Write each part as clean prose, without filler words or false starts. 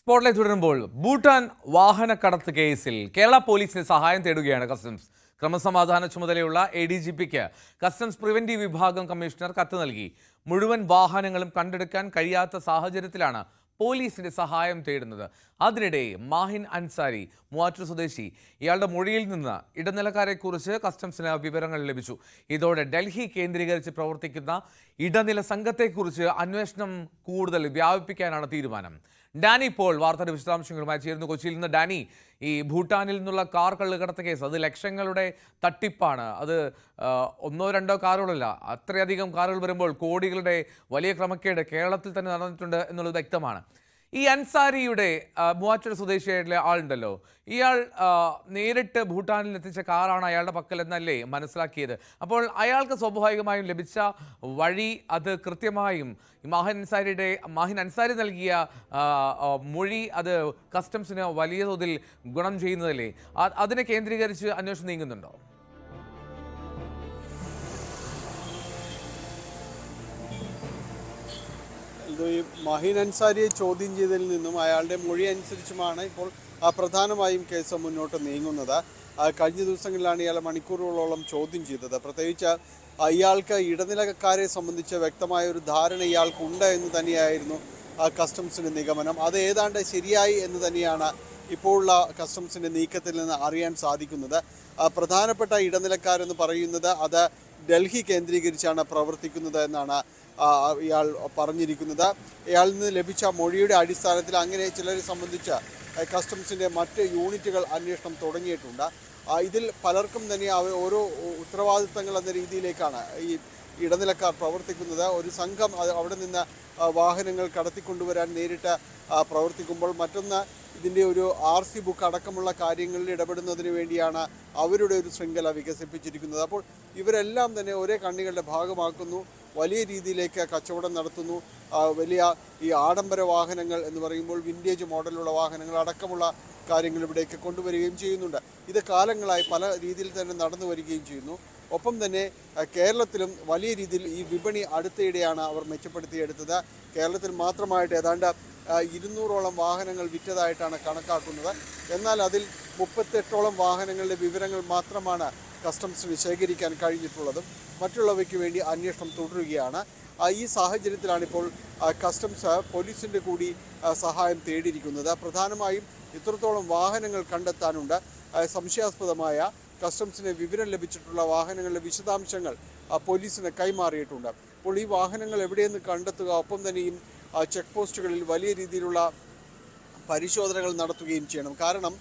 Spotlight തുടരുമ്പോൾ ഭൂട്ടാൻ വാഹനക്കടത്ത് കേസിൽ കേരള പോലീസിന് സഹായം തേടുകയാണ് കസ്റ്റംസ്. ക്രമസമാധാന ചുമതലയുള്ള ADGPക്ക് കസ്റ്റംസ് പ്രിവന്റീവ് വിഭാഗം കമ്മീഷണർ കത്ത് നൽകി. മുഴുവൻ വാഹനങ്ങളും കണ്ടെടുക്കാൻ കഴിയാത്ത സാഹചര്യത്തിലാണ് പോലീസിന്റെ സഹായം തേടുന്നത്. അതിനിടെ മാഹിൻ അൻസാരി മൂവാറ്റൂർ സ്വദേശി ഇയാളുടെ മൊഴിയിൽ നിന്ന് ഇടനിലക്കാരെക്കുറിച്ച് കസ്റ്റംസിന് വിവരങ്ങൾ ലഭിച്ചു. ഇതോടെ ഡൽഹി കേന്ദ്രീകരിച്ച് പ്രവർത്തിക്കുന്ന ഇടനില സംഘത്തെക്കുറിച്ച് അന്വേഷണം കൂടുതൽ വ്യാപിപ്പിക്കാനാണ് തീരുമാനം. ഡാനി പോൾ വാർത്തയുടെ വിശദാംശങ്ങളുമായി ചേരുന്നു കൊച്ചിയിൽ നിന്ന്. ഡാനി, ഈ ഭൂട്ടാനിൽ നിന്നുള്ള കാർ കള്ളുകടത്ത് കേസ് അത് ലക്ഷങ്ങളുടെ തട്ടിപ്പാണ്. അത് ഒന്നോ രണ്ടോ കാറുകളല്ല, അത്രയധികം കാറുകൾ വരുമ്പോൾ കോടികളുടെ വലിയ ക്രമക്കേട് കേരളത്തിൽ തന്നെ നടന്നിട്ടുണ്ട് എന്നുള്ളത് വ്യക്തമാണ്. ഈ അൻസാരിയുടെ മൂവാറ്റൂർ സ്വദേശിയായിട്ടുള്ള ആളുണ്ടല്ലോ, ഇയാൾ നേരിട്ട് ഭൂട്ടാനിൽ എത്തിച്ച കാറാണ് അയാളുടെ പക്കൽ എന്നല്ലേ മനസ്സിലാക്കിയത്. അപ്പോൾ അയാൾക്ക് സ്വാഭാവികമായും ലഭിച്ച വഴി അത് കൃത്യമായും മാഹിൻ അൻസാരി നൽകിയ മൊഴി അത് കസ്റ്റംസിന് വലിയ തോതിൽ ഗുണം ചെയ്യുന്നതല്ലേ? അതിനെ കേന്ദ്രീകരിച്ച് അന്വേഷണം നീങ്ങുന്നുണ്ടോ? ഈ മാഹിൻ അൻസാരിയെ ചോദ്യം ചെയ്തതിൽ നിന്നും അയാളുടെ മൊഴി അനുസരിച്ചുമാണ് ഇപ്പോൾ പ്രധാനമായും കേസ് മുന്നോട്ട് നീങ്ങുന്നത്. കഴിഞ്ഞ ദിവസങ്ങളിലാണ് ഇയാളെ മണിക്കൂറുകളോളം ചോദ്യം ചെയ്തത്. പ്രത്യേകിച്ച് ഇയാൾക്ക് ഇടനിലക്കാരെ സംബന്ധിച്ച് വ്യക്തമായ ഒരു ധാരണ ഇയാൾക്കുണ്ട് എന്ന് തന്നെയായിരുന്നു കസ്റ്റംസിൻ്റെ നിഗമനം. അത് ഏതാണ്ട് ശരിയായി എന്ന് തന്നെയാണ് ഇപ്പോഴുള്ള കസ്റ്റംസിൻ്റെ നീക്കത്തിൽ നിന്ന് അറിയാൻ സാധിക്കുന്നത്. പ്രധാനപ്പെട്ട ഇടനിലക്കാരെന്ന് പറയുന്നത് അത് ഡൽഹി കേന്ദ്രീകരിച്ചാണ് പ്രവർത്തിക്കുന്നത് എന്നാണ് ഇയാൾ പറഞ്ഞിരിക്കുന്നത്. ഇയാളിൽ നിന്ന് ലഭിച്ച മൊഴിയുടെ അടിസ്ഥാനത്തിൽ അങ്ങനെ ചിലരെ സംബന്ധിച്ച് കസ്റ്റംസിൻ്റെ മറ്റ് യൂണിറ്റുകൾ അന്വേഷണം തുടങ്ങിയിട്ടുണ്ട്. ഇതിൽ പലർക്കും തന്നെ ഓരോ ഉത്തരവാദിത്തങ്ങൾ എന്ന രീതിയിലേക്കാണ് ഈ ഇടനിലക്കാർ പ്രവർത്തിക്കുന്നത്. ഒരു സംഘം അവിടെ നിന്ന് വാഹനങ്ങൾ കടത്തിക്കൊണ്ടുവരാൻ നേരിട്ട് പ്രവർത്തിക്കുമ്പോൾ മറ്റൊന്ന് ഇതിൻ്റെ ഒരു RC ബുക്ക് അടക്കമുള്ള കാര്യങ്ങളിൽ ഇടപെടുന്നതിന് വേണ്ടിയാണ് അവരുടെ ഒരു ശൃംഖല വികസിപ്പിച്ചിരിക്കുന്നത്. അപ്പോൾ ഇവരെല്ലാം തന്നെ ഒരേ കണ്ണികളുടെ ഭാഗമാക്കുന്നു, വലിയ രീതിയിലേക്ക് കച്ചവടം നടത്തുന്നു. വലിയ ഈ ആഡംബര വാഹനങ്ങൾ എന്ന് പറയുമ്പോൾ വിൻറ്റേജ് മോഡലുള്ള വാഹനങ്ങൾ അടക്കമുള്ള കാര്യങ്ങൾ ഇവിടേക്ക് കൊണ്ടുവരികയും ചെയ്യുന്നുണ്ട്. ഇത് കാലങ്ങളായി പല രീതിയിൽ തന്നെ നടന്നു വരികയും ചെയ്യുന്നു. ഒപ്പം തന്നെ കേരളത്തിലും വലിയ രീതിയിൽ ഈ വിപണി അടുത്തിടെയാണ് അവർ മെച്ചപ്പെടുത്തിയെടുത്തത്. കേരളത്തിൽ മാത്രമായിട്ട് ഏതാണ്ട് 200ഓളം വാഹനങ്ങൾ വിറ്റതായിട്ടാണ് കണക്കാക്കുന്നത്. എന്നാൽ അതിൽ 38ഓളം വാഹനങ്ങളുടെ വിവരങ്ങൾ മാത്രമാണ് കസ്റ്റംസിന് ശേഖരിക്കാൻ കഴിഞ്ഞിട്ടുള്ളതും. മറ്റുള്ളവയ്ക്ക് വേണ്ടി അന്വേഷണം തുടരുകയാണ്. ഈ സാഹചര്യത്തിലാണിപ്പോൾ കസ്റ്റംസ് പോലീസിൻ്റെ കൂടി സഹായം തേടിയിരിക്കുന്നത്. പ്രധാനമായും ഇത്രത്തോളം വാഹനങ്ങൾ കണ്ടെത്താനുണ്ട്. സംശയാസ്പദമായ കസ്റ്റംസിന് വിവരം ലഭിച്ചിട്ടുള്ള വാഹനങ്ങളുടെ വിശദാംശങ്ങൾ പോലീസിന് കൈമാറിയിട്ടുണ്ട്. അപ്പോൾ ഈ വാഹനങ്ങൾ എവിടെയെന്ന് കണ്ടെത്തുക, ഒപ്പം തന്നെയും ചെക്ക് പോസ്റ്റുകളിൽ വലിയ രീതിയിലുള്ള പരിശോധനകൾ നടത്തുകയും ചെയ്യണം. കാരണം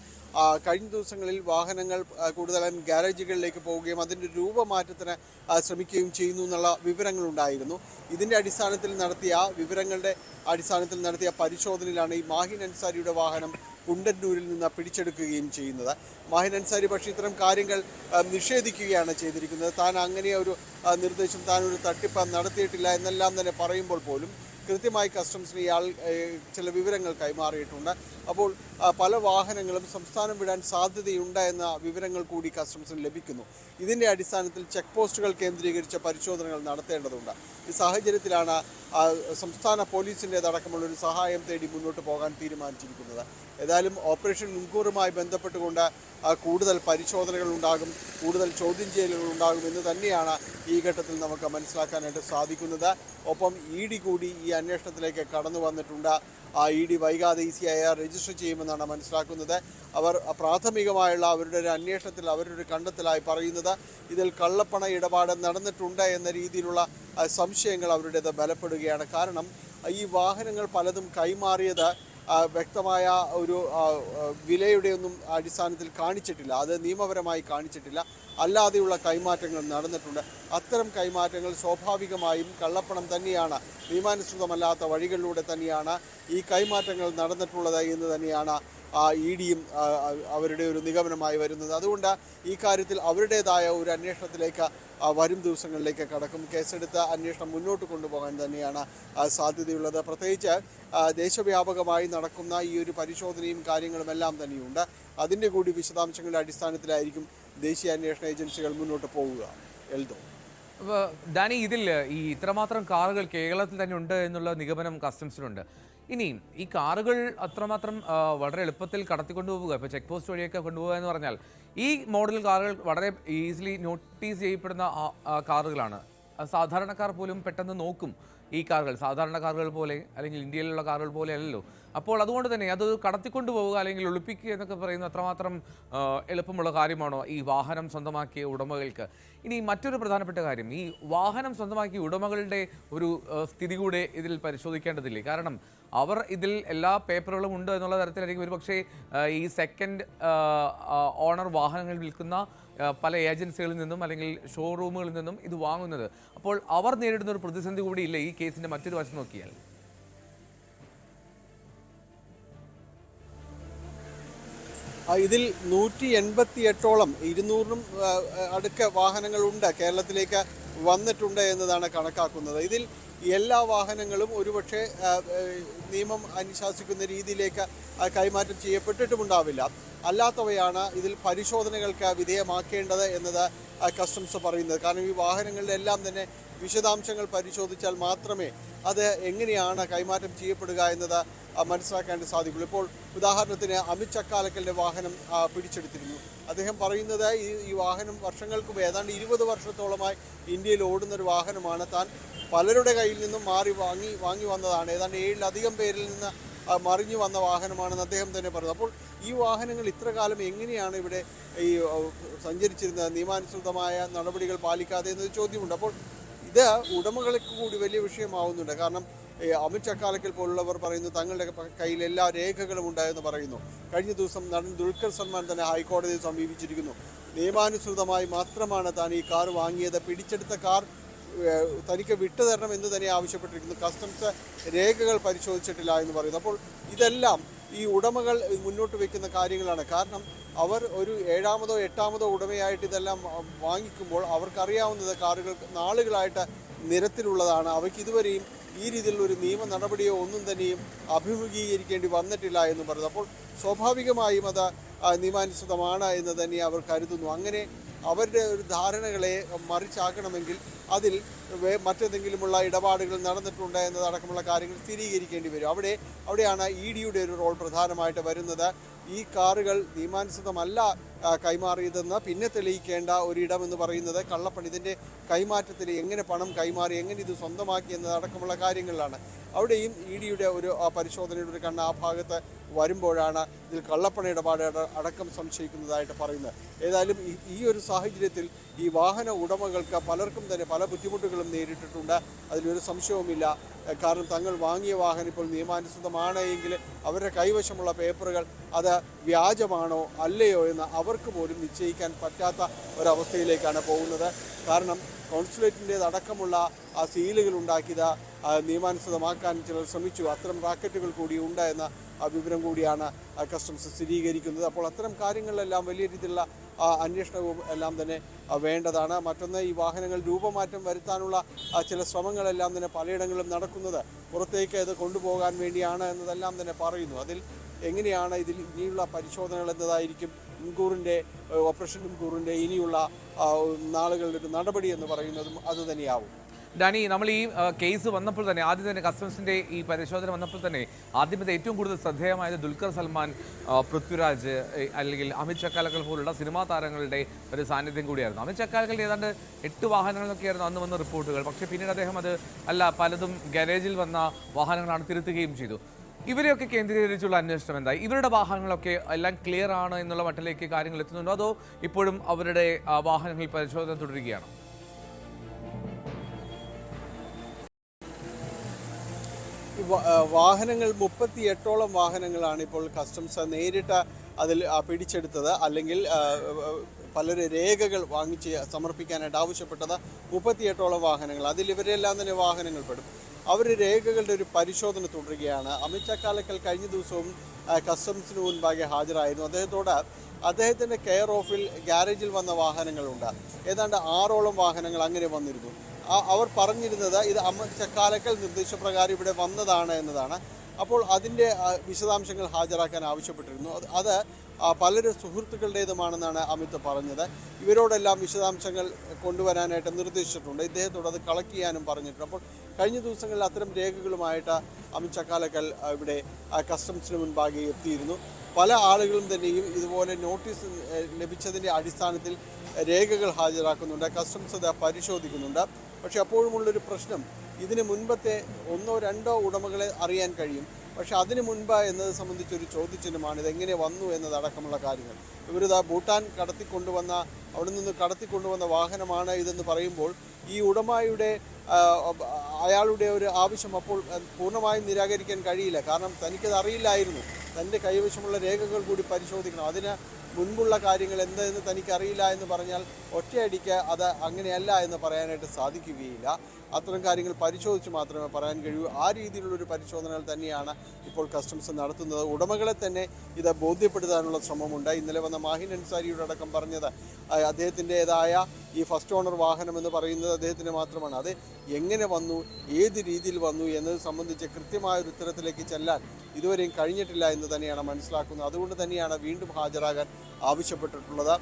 കഴിഞ്ഞ ദിവസങ്ങളിൽ വാഹനങ്ങൾ കൂടുതലായും ഗ്യാരേജുകളിലേക്ക് പോവുകയും അതിൻ്റെ രൂപമാറ്റത്തിന് ശ്രമിക്കുകയും ചെയ്യുന്നു എന്നുള്ള വിവരങ്ങളുണ്ടായിരുന്നു. ഇതിൻ്റെ അടിസ്ഥാനത്തിൽ നടത്തിയ പരിശോധനയിലാണ് ഈ മാഹിൻ അൻസാരിയുടെ വാഹനം കുണ്ടന്നൂരിൽ നിന്ന് പിടിച്ചെടുക്കുകയും ചെയ്യുന്നത്. മാഹിൻ അൻസാരി പക്ഷേ ഇത്തരം കാര്യങ്ങൾ നിഷേധിക്കുകയാണ് ചെയ്തിരിക്കുന്നത്. താൻ അങ്ങനെ ഒരു നിർദ്ദേശം, താൻ ഒരു തട്ടിപ്പ് നടത്തിയിട്ടില്ല എന്നെല്ലാം തന്നെ പറയുമ്പോൾ പോലും കൃത്യമായി കസ്റ്റംസിന് ഇയാൾ ചില വിവരങ്ങൾ കൈമാറിയിട്ടുണ്ട്. അപ്പോൾ പല വാഹനങ്ങളും സംസ്ഥാനം വിടാൻ സാധ്യതയുണ്ട് എന്ന വിവരങ്ങൾ കൂടി കസ്റ്റംസിന് ലഭിക്കുന്നു. ഇതിൻ്റെ അടിസ്ഥാനത്തിൽ ചെക്ക് പോസ്റ്റുകൾ കേന്ദ്രീകരിച്ച പരിശോധനകൾ നടത്തേണ്ടതുണ്ട്. ഈ സാഹചര്യത്തിലാണ് സംസ്ഥാന പോലീസിൻ്റേതടക്കമുള്ളൊരു സഹായം തേടി മുന്നോട്ട് പോകാൻ തീരുമാനിച്ചിരിക്കുന്നത്. ഏതായാലും ഓപ്പറേഷൻ മുൻകൂറുമായി ബന്ധപ്പെട്ടുകൊണ്ട് കൂടുതൽ പരിശോധനകൾ ഉണ്ടാകും, കൂടുതൽ ചോദ്യം ചെയ്യലുകൾ ഉണ്ടാകും എന്ന് തന്നെയാണ് ഈ ഘട്ടത്തിൽ നമുക്ക് മനസ്സിലാക്കാനായിട്ട് സാധിക്കുന്നത്. ഒപ്പം ED കൂടി ഈ അന്വേഷണത്തിലേക്ക് കടന്നു വന്നിട്ടുണ്ട്. ED വൈകാതെ ECIR രജിസ്റ്റർ ചെയ്യുമെന്നാണ് മനസ്സിലാക്കുന്നത്. അവർ പ്രാഥമികമായുള്ള അവരുടെ ഒരു അന്വേഷണത്തിൽ അവരുടെ ഒരു കണ്ടെത്തലായി പറയുന്നത് ഇതിൽ കള്ളപ്പണ ഇടപാട് നടന്നിട്ടുണ്ട് എന്ന രീതിയിലുള്ള സംശയങ്ങൾ അവരുടേത് ബലപ്പെടുകയാണ്. കാരണം ഈ വാഹനങ്ങൾ പലതും കൈമാറിയത് വ്യക്തമായ ഒരു വിലയുടെ ഒന്നും അടിസ്ഥാനത്തിൽ കാണിച്ചിട്ടില്ല, അത് നിയമപരമായി കാണിച്ചിട്ടില്ല. അല്ലാതെയുള്ള കൈമാറ്റങ്ങൾ നടന്നിട്ടുണ്ട്. അത്തരം കൈമാറ്റങ്ങൾ സ്വാഭാവികമായും കള്ളപ്പണം തന്നെയാണ്, നിയമാനുസൃതമല്ലാത്ത വഴികളിലൂടെ തന്നെയാണ് ഈ കൈമാറ്റങ്ങൾ നടന്നിട്ടുള്ളത് എന്ന് തന്നെയാണ് EDയും അവരുടെ ഒരു നിഗമനമായി വരുന്നത്. അതുകൊണ്ട് ഈ കാര്യത്തിൽ അവരുടേതായ ഒരു അന്വേഷണത്തിലേക്ക് വരും ദിവസങ്ങളിലേക്ക് കടക്കും. കേസെടുത്ത അന്വേഷണം മുന്നോട്ട് കൊണ്ടുപോകാൻ തന്നെയാണ് സാധ്യതയുള്ളത്. പ്രത്യേകിച്ച് ദേശവ്യാപകമായി നടക്കുന്ന ഈ ഒരു പരിശോധനയും കാര്യങ്ങളുമെല്ലാം തന്നെയുണ്ട്. അതിൻ്റെ കൂടി വിശദാംശങ്ങളുടെ അടിസ്ഥാനത്തിലായിരിക്കും ദേശീയ അന്വേഷണ ഏജൻസികൾ മുന്നോട്ട് പോവുക. എൽദോ, ഡാനി, ഇതിൽ ഈ ഇത്രമാത്രം കാറുകൾ കേരളത്തിൽ തന്നെ ഉണ്ട് എന്നുള്ള നിഗമനം കസ്റ്റംസിനുണ്ട്. ഇനിയും ഈ കാറുകൾ അത്രമാത്രം വളരെ എളുപ്പത്തിൽ കടത്തിക്കൊണ്ടുപോവുക, ഇപ്പോൾ ചെക്ക് പോസ്റ്റ് വഴിയൊക്കെ കൊണ്ടുപോകുക എന്ന് പറഞ്ഞാൽ ഈ മോഡൽ കാറുകൾ വളരെ ഈസിലി നോട്ടീസ് ചെയ്യപ്പെടുന്ന കാറുകളാണ്. സാധാരണക്കാർ പോലും പെട്ടെന്ന് നോക്കും ഈ കാറുകൾ. സാധാരണ കാറുകൾ പോലെ അല്ലെങ്കിൽ ഇന്ത്യയിലുള്ള കാറുകൾ പോലെ അല്ലല്ലോ. അപ്പോൾ അതുകൊണ്ട് തന്നെ അത് കടത്തിക്കൊണ്ടു പോവുക അല്ലെങ്കിൽ ഒളിപ്പിക്കുക എന്നൊക്കെ പറയുന്നത് അത്രമാത്രം എളുപ്പമുള്ള കാര്യമാണോ ഈ വാഹനം സ്വന്തമാക്കിയ ഉടമകൾക്ക്? ഇനി മറ്റൊരു പ്രധാനപ്പെട്ട കാര്യം, ഈ വാഹനം സ്വന്തമാക്കിയ ഉടമകളുടെ ഒരു സ്ഥിതി കൂടെ ഇതിൽ പരിശോധിക്കേണ്ടതില്ലേ? കാരണം അവർ ഇതിൽ എല്ലാ പേപ്പറുകളും ഉണ്ട് എന്നുള്ള തരത്തിലായിരിക്കും ഒരു പക്ഷേ ഈ സെക്കൻഡ് ഓണർ വാഹനങ്ങൾ വിൽക്കുന്ന പല ഏജൻസികളിൽ നിന്നും അല്ലെങ്കിൽ ഷോറൂമുകളിൽ നിന്നും ഇത് വാങ്ങുന്നത്. അപ്പോൾ അവർ നേരിടുന്ന ഒരു പ്രതിസന്ധി കൂടിയില്ല ഈ കേസിന്റെ മറ്റൊരു വശം നോക്കിയാൽ? ഇതിൽ 188ഓളം 200നും അടുക്ക വാഹനങ്ങളുണ്ട് കേരളത്തിലേക്ക് വന്നിട്ടുണ്ട് എന്നതാണ് കണക്കാക്കുന്നത്. ഇതിൽ എല്ലാ വാഹനങ്ങളും ഒരുപക്ഷെ നിയമം അനുശാസിക്കുന്ന രീതിയിലേക്ക് കൈമാറ്റം ചെയ്യപ്പെട്ടിട്ടുമുണ്ടാവില്ല. അല്ലാത്തവയാണ് ഇതിൽ പരിശോധനകൾക്ക് വിധേയമാക്കേണ്ടത് എന്നത് കസ്റ്റംസ് പറയുന്നത്. കാരണം ഈ വാഹനങ്ങളുടെ എല്ലാം തന്നെ വിശദാംശങ്ങൾ പരിശോധിച്ചാൽ മാത്രമേ അത് എങ്ങനെയാണ് കൈമാറ്റം ചെയ്യപ്പെടുക എന്നത് മനസ്സിലാക്കാൻ സാധിക്കുള്ളൂ. ഇപ്പോൾ ഉദാഹരണത്തിന് അമിത് ചക്കാലക്കലിൻ്റെ വാഹനം പിടിച്ചെടുത്തിരുന്നു. അദ്ദേഹം പറയുന്നത് ഈ വാഹനം വർഷങ്ങൾക്ക് മുമ്പ് ഏതാണ്ട് 20 വർഷത്തോളമായി ഇന്ത്യയിൽ ഓടുന്നൊരു വാഹനമാണ്. താൻ പലരുടെ കയ്യിൽ നിന്നും വാങ്ങി വന്നതാണ്. ഏതാണ്ട് 7-ലധികം പേരിൽ നിന്ന് മറിഞ്ഞു വന്ന വാഹനമാണെന്ന് അദ്ദേഹം തന്നെ പറയുന്നത്. അപ്പോൾ ഈ വാഹനങ്ങൾ ഇത്ര കാലം എങ്ങനെയാണ് ഇവിടെ ഈ സഞ്ചരിച്ചിരുന്നത്, നിയമാനുസൃതമായ നടപടികൾ പാലിക്കാതെ എന്നൊരു ചോദ്യമുണ്ട്. അപ്പോൾ ഇത് ഉടമകൾക്ക് കൂടി വലിയ വിഷയമാവുന്നുണ്ട്. കാരണം അമിത് ചക്കാലക്കൽ പോലുള്ളവർ പറയുന്നു തങ്ങളുടെ കയ്യിൽ എല്ലാ രേഖകളും ഉണ്ടായെന്ന് പറയുന്നു. കഴിഞ്ഞ ദിവസം നടൻ ദുൽഖർ സൽമാൻ തന്നെ ഹൈക്കോടതിയെ സമീപിച്ചിരിക്കുന്നു. നിയമാനുസൃതമായി മാത്രമാണ് താൻ ഈ കാർ വാങ്ങിയത്, പിടിച്ചെടുത്ത കാർ തനിക്ക് വിട്ടുതരണം എന്ന് തന്നെ ആവശ്യപ്പെട്ടിരിക്കുന്നു. കസ്റ്റംസ് രേഖകൾ പരിശോധിച്ചിട്ടില്ല എന്ന് പറയുന്നു. അപ്പോൾ ഇതെല്ലാം ഈ ഉടമകൾ മുന്നോട്ട് വയ്ക്കുന്ന കാര്യങ്ങളാണ്. കാരണം അവർ ഒരു 7-മതോ 8-മതോ ഉടമയായിട്ട് ഇതെല്ലാം വാങ്ങിക്കുമ്പോൾ അവർക്കറിയാവുന്നത് കാറുകൾ നാളുകളായിട്ട് നിരത്തിലുള്ളതാണ്. അവയ്ക്ക് ഇതുവരെയും ഈ രീതിയിലുള്ള ഒരു നിയമ നടപടിയോ ഒന്നും തന്നെയും അഭിമുഖീകരിക്കേണ്ടി വന്നിട്ടില്ല എന്ന് പറയുന്നു. അപ്പോൾ സ്വാഭാവികമായും അത് നിയമാനുസൃതമാണ് എന്ന് തന്നെ അവർ കരുതുന്നു. അങ്ങനെ അവരുടെ ഒരു ധാരണകളെ മറിച്ചാക്കണമെങ്കിൽ അതിൽ മറ്റെന്തെങ്കിലുമുള്ള ഇടപാടുകൾ നടന്നിട്ടുണ്ട് എന്നതടക്കമുള്ള കാര്യങ്ങൾ സ്ഥിരീകരിക്കേണ്ടി വരും. അവിടെയാണ് EDയുടെ ഒരു റോൾ പ്രധാനമായിട്ട് വരുന്നത്. ഈ കാറുകൾ നിയമാനുസൃതമല്ല കൈമാറിയതെന്ന് പിന്നെ തെളിയിക്കേണ്ട ഒരിടമെന്ന് പറയുന്നത് കള്ളപ്പണം, ഇതിൻ്റെ കൈമാറ്റത്തിൽ എങ്ങനെ പണം കൈമാറി, എങ്ങനെ ഇത് സ്വന്തമാക്കി എന്നതടക്കമുള്ള കാര്യങ്ങളിലാണ്. അവിടെയും EDയുടെ ഒരു പരിശോധനയുടെ ഒരു കണ്ണ് ആ ഭാഗത്ത് വരുമ്പോഴാണ് ഇതിൽ കള്ളപ്പണ ഇടപാട് അടക്കം സംശയിക്കുന്നതായിട്ട് പറയുന്നത്. ഏതായാലും ഈ ഒരു സാഹചര്യത്തിൽ ഈ വാഹന ഉടമകൾക്ക് പലർക്കും തന്നെ പല ബുദ്ധിമുട്ടുകളും നേരിട്ടിട്ടുണ്ട്, അതിലൊരു സംശയവുമില്ല. കാരണം തങ്ങൾ വാങ്ങിയ വാഹനം ഇപ്പോൾ നിയമാനുസൃതമാണ് എങ്കിൽ അവരുടെ കൈവശമുള്ള പേപ്പറുകൾ അത് വ്യാജമാണോ അല്ലയോ എന്ന് അവർക്ക് പോലും നിശ്ചയിക്കാൻ പറ്റാത്ത ഒരവസ്ഥയിലേക്കാണ് പോകുന്നത്. കാരണം കോൺസുലേറ്റിൻ്റേതടക്കമുള്ള ആ സീലുകൾ ഉണ്ടാക്കിയത് നിയമാനുസൃതമാക്കാൻ ചിലർ ശ്രമിച്ചു. അത്തരം റാക്കറ്റുകൾ കൂടി ഉണ്ട് എന്ന വിവരം കൂടിയാണ് കസ്റ്റംസ് സ്ഥിരീകരിക്കുന്നത്. അപ്പോൾ അത്തരം കാര്യങ്ങളിലെല്ലാം വലിയ രീതിയിലുള്ള അന്വേഷണവും എല്ലാം തന്നെ വേണ്ടതാണ്. മറ്റൊന്ന്, ഈ വാഹനങ്ങൾ രൂപമാറ്റം വരുത്താനുള്ള ചില ശ്രമങ്ങളെല്ലാം തന്നെ പലയിടങ്ങളിലും നടക്കുന്നത് പുറത്തേക്ക് ഇത് കൊണ്ടുപോകാൻ വേണ്ടിയാണ് എന്നതെല്ലാം തന്നെ പറയുന്നു. അതിൽ എങ്ങനെയാണ് ഇതിൽ ഇനിയുള്ള പരിശോധനകൾ എന്നതായിരിക്കും ഓപ്പറേഷൻ ഇൻകൂറിൻ്റെ ഇനിയുള്ള നാളുകളുടെ ഒരു നടപടി എന്ന് പറയുന്നതും അതുതന്നെയാവും. ഡാനി, നമ്മൾ ഈ കേസ് വന്നപ്പോൾ തന്നെ ആദ്യം തന്നെ കസ്റ്റംസിൻ്റെ ഈ പരിശോധന വന്നപ്പോൾ തന്നെ ആദ്യമത്തെ ഏറ്റവും കൂടുതൽ ശ്രദ്ധേയമായത് ദുൽഖർ സൽമാൻ, പൃഥ്വിരാജ് അല്ലെങ്കിൽ അമിത് ചക്കാലക്കൽ പോലുള്ള സിനിമാ താരങ്ങളുടെ ഒരു സാന്നിധ്യം കൂടിയായിരുന്നു. അമിത് ചക്കാലക്കലിൻ്റെ ഏതാണ്ട് 8 വാഹനങ്ങളൊക്കെയായിരുന്നു അന്ന് വന്ന റിപ്പോർട്ടുകൾ. പക്ഷേ പിന്നീട് അദ്ദേഹം അത് പലതും ഗാരേജിൽ വന്ന വാഹനങ്ങളാണ് തിരുത്തുകയും ചെയ്തു. ഇവരെയൊക്കെ കേന്ദ്രീകരിച്ചുള്ള അന്വേഷണം എന്തായി? ഇവരുടെ വാഹനങ്ങളൊക്കെ എല്ലാം ക്ലിയർ ആണ് എന്നുള്ള മട്ടിലേക്ക് കാര്യങ്ങൾ എത്തുന്നുണ്ടോ, അതോ ഇപ്പോഴും അവരുടെ വാഹനങ്ങളിൽ പരിശോധന തുടരുകയാണോ? വാഹനങ്ങൾ 38ഓളം വാഹനങ്ങളാണ് ഇപ്പോൾ കസ്റ്റംസ് നേരിട്ട് അതിൽ പിടിച്ചെടുത്തത്. അല്ലെങ്കിൽ പലരും രേഖകൾ വാങ്ങിച്ച് സമർപ്പിക്കാനായിട്ട് ആവശ്യപ്പെട്ടത് 38ഓളം വാഹനങ്ങൾ. അതിൽ ഇവരെല്ലാം തന്നെ വാഹനങ്ങൾ പെടും. അവർ രേഖകളുടെ ഒരു പരിശോധന തുടരുകയാണ്. അമിത് ചക്കാലക്കൽ കഴിഞ്ഞ ദിവസവും കസ്റ്റംസിന് മുൻപാകെ ഹാജരായിരുന്നു. അദ്ദേഹത്തിൻ്റെ കെയർ ഓഫിൽ ഗാരേജിൽ വന്ന വാഹനങ്ങളുണ്ട്. ഏതാണ്ട് 6ഓളം വാഹനങ്ങൾ അങ്ങനെ വന്നിരുന്നു. അവർ പറഞ്ഞിരുന്നത് ഇത് അമിത് ചക്കാലക്കൽ നിർദ്ദേശപ്രകാരം ഇവിടെ വന്നതാണ് എന്നതാണ്. അപ്പോൾ അതിൻ്റെ വിശദാംശങ്ങൾ ഹാജരാക്കാൻ ആവശ്യപ്പെട്ടിരുന്നു. അത് പലരും സുഹൃത്തുക്കളുടേതുമാണെന്നാണ് അമിത് പറഞ്ഞത്. ഇവരോടെല്ലാം വിശദാംശങ്ങൾ കൊണ്ടുവരാനായിട്ട് നിർദ്ദേശിച്ചിട്ടുണ്ട്. ഇദ്ദേഹത്തോട് അത് കളക്ട് ചെയ്യാനും പറഞ്ഞിട്ടുണ്ട്. അപ്പോൾ കഴിഞ്ഞ ദിവസങ്ങളിൽ അത്തരം രേഖകളുമായിട്ട് അമിത് ചക്കാലക്കൽ ഇവിടെ കസ്റ്റംസിന് മുൻപാകെ എത്തിയിരുന്നു. പല ആളുകളും തന്നെയും ഇതുപോലെ നോട്ടീസ് ലഭിച്ചതിൻ്റെ അടിസ്ഥാനത്തിൽ രേഖകൾ ഹാജരാക്കുന്നുണ്ട്. കസ്റ്റംസ് അത് പരിശോധിക്കുന്നുണ്ട്. പക്ഷേ അപ്പോഴുമുള്ളൊരു പ്രശ്നം, ഇതിന് മുൻപത്തെ 1-2 ഉടമകളെ അറിയാൻ കഴിയും. പക്ഷേ അതിന് മുൻപ് എന്നത് സംബന്ധിച്ചൊരു ചോദ്യചിഹ്നമാണ്. ഇതെങ്ങനെ വന്നു എന്നതടക്കമുള്ള കാര്യങ്ങൾ. ഇവരിത് ഭൂട്ടാൻ അവിടെ നിന്ന് കടത്തിക്കൊണ്ടുവന്ന വാഹനമാണ് ഇതെന്ന് പറയുമ്പോൾ ഈ ഉടമയുടെ അയാളുടെ ഒരു ആവശ്യം അപ്പോൾ പൂർണ്ണമായും നിരാകരിക്കാൻ കഴിയില്ല. കാരണം തനിക്കത് അറിയില്ലായിരുന്നു. തൻ്റെ കൈവശമുള്ള രേഖകൾ കൂടി പരിശോധിക്കണം. അതിന് മുൻപുള്ള കാര്യങ്ങൾ എന്തെന്ന് തനിക്കറിയില്ല എന്ന് പറഞ്ഞാൽ ഒറ്റയടിക്ക് അത് അങ്ങനെയല്ല എന്ന് പറയാനായിട്ട് സാധിക്കുകയില്ല. അത്തരം കാര്യങ്ങൾ പരിശോധിച്ച് മാത്രമേ പറയാൻ കഴിയൂ. ആ രീതിയിലുള്ളൊരു പരിശോധനകൾ തന്നെയാണ് ഇപ്പോൾ കസ്റ്റംസ് നടത്തുന്നത്. ഉടമകളെ തന്നെ ഇത് ബോധ്യപ്പെടുത്താനുള്ള ശ്രമമുണ്ട്. ഇന്നലെ വന്ന മാഹിൻ അൻസാരിയുടെ അടക്കം പറഞ്ഞത് അദ്ദേഹത്തിൻ്റെതായ ഈ ഫസ്റ്റ് ഓണർ വാഹനം എന്ന് പറയുന്നത് അദ്ദേഹത്തിന് മാത്രമാണ്. അത് എങ്ങനെ വന്നു, ഏത് രീതിയിൽ വന്നു എന്നത് സംബന്ധിച്ച് കൃത്യമായൊരു ഉത്തരത്തിലേക്ക് ചെല്ലാൻ ഇതുവരെയും കഴിഞ്ഞിട്ടില്ല എന്ന് തന്നെയാണ് മനസ്സിലാക്കുന്നത്. അതുകൊണ്ട് തന്നെയാണ് വീണ്ടും ഹാജരാകാൻ ആവശ്യപ്പെട്ടിട്ടുള്ളത്.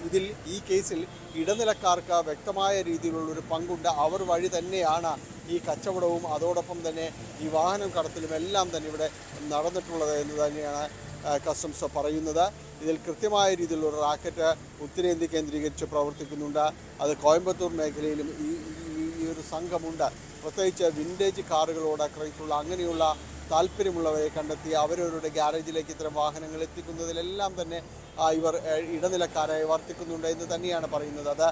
ഇതിൽ ഈ കേസിൽ ഇടനിലക്കാർക്ക് വ്യക്തമായ രീതിയിലുള്ളൊരു പങ്കുണ്ട്. അവർ വഴി തന്നെയാണ് ഈ കച്ചവടവും അതോടൊപ്പം തന്നെ ഈ വാഹനം കടത്തലും എല്ലാം തന്നെ ഇവിടെ നടന്നിട്ടുള്ളത് എന്ന് തന്നെയാണ് കസ്റ്റംസ് പറയുന്നത്. ഇതിൽ കൃത്യമായ രീതിയിലുള്ള റാക്കറ്റ് ഉത്തരേന്ത്യ കേന്ദ്രീകരിച്ച് പ്രവർത്തിക്കുന്നുണ്ട്. അത് കോയമ്പത്തൂർ മേഖലയിലും ഈ ഒരു സംഘമുണ്ട്. പ്രത്യേകിച്ച് വിൻറ്റേജ് കാറുകളോട് ക്രൈസുള്ള അങ്ങനെയുള്ള താല്പര്യമുള്ളവരെ കണ്ടെത്തി അവരവരുടെ ഗ്യാരേജിലേക്ക് ഇത്തരം വാഹനങ്ങൾ എത്തിക്കുന്നതിലെല്ലാം തന്നെ ഇവർ ഇടനിലക്കാരായി വർത്തിക്കുന്നുണ്ട് എന്ന് തന്നെയാണ് പറയുന്നത്. അത്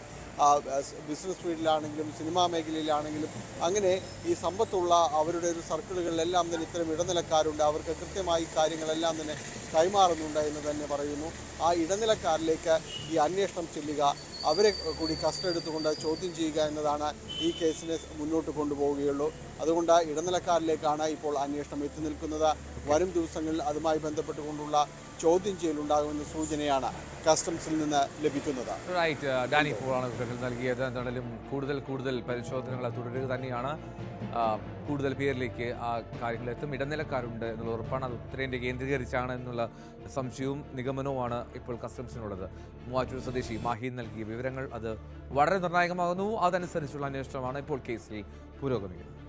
ബിസിനസ് ഫീൽഡിലാണെങ്കിലും സിനിമാ മേഖലയിലാണെങ്കിലും അങ്ങനെ ഈ സമ്പത്തുള്ള അവരുടെ ഒരു സർക്കിളുകളിലെല്ലാം തന്നെ ഇത്തരം ഇടനിലക്കാരുണ്ട്. അവർക്ക് കൃത്യമായി കാര്യങ്ങളെല്ലാം തന്നെ കൈമാറുന്നുണ്ട് എന്ന് തന്നെ പറയുന്നു. ആ ഇടനിലക്കാരിലേക്ക് ഈ അന്വേഷണം ചെല്ലുക, അവരെ കൂടി കസ്റ്റഡി എടുത്തുകൊണ്ട് ചോദ്യം ചെയ്യുക എന്നതാണ് ഈ കേസിനെ മുന്നോട്ട് കൊണ്ടുപോവുകയുള്ളൂ. അതുകൊണ്ട് ഇടനിലക്കാരിലേക്കാണ് ഇപ്പോൾ അന്വേഷണം എത്തി നിൽക്കുന്നത്. വരും ദിവസങ്ങളിൽ അതുമായി ബന്ധപ്പെട്ടുകൊണ്ടുള്ള ചോദ്യം ചെയ്യലുണ്ടാകുമെന്ന സൂചനയാണ് കസ്റ്റംസിൽ നിന്ന് ലഭിക്കുന്നത്. ഡാനി ഇപ്പോഴാണ് വിവരങ്ങൾ നൽകിയത്. എന്തായാലും കൂടുതൽ പരിശോധനകൾ തുടരുക തന്നെയാണ്. കൂടുതൽ പേരിലേക്ക് ആ കാര്യങ്ങളെത്തും. ഇടനിലക്കാരുണ്ട് എന്നുള്ള ഉറപ്പാണ്. അത് ഉത്തരേന്ത്യ കേന്ദ്രീകരിച്ചാണ് എന്നുള്ള സംശയവും നിഗമനവുമാണ് ഇപ്പോൾ കസ്റ്റംസിനുള്ളത്. മൂവാറ്റൂർ സ്വദേശി മാഹീൻ നൽകിയ വിവരങ്ങൾ അത് വളരെ നിർണായകമാകുന്നു. അതനുസരിച്ചുള്ള അന്വേഷണമാണ് ഇപ്പോൾ കേസിൽ പുരോഗമിക്കുന്നത്.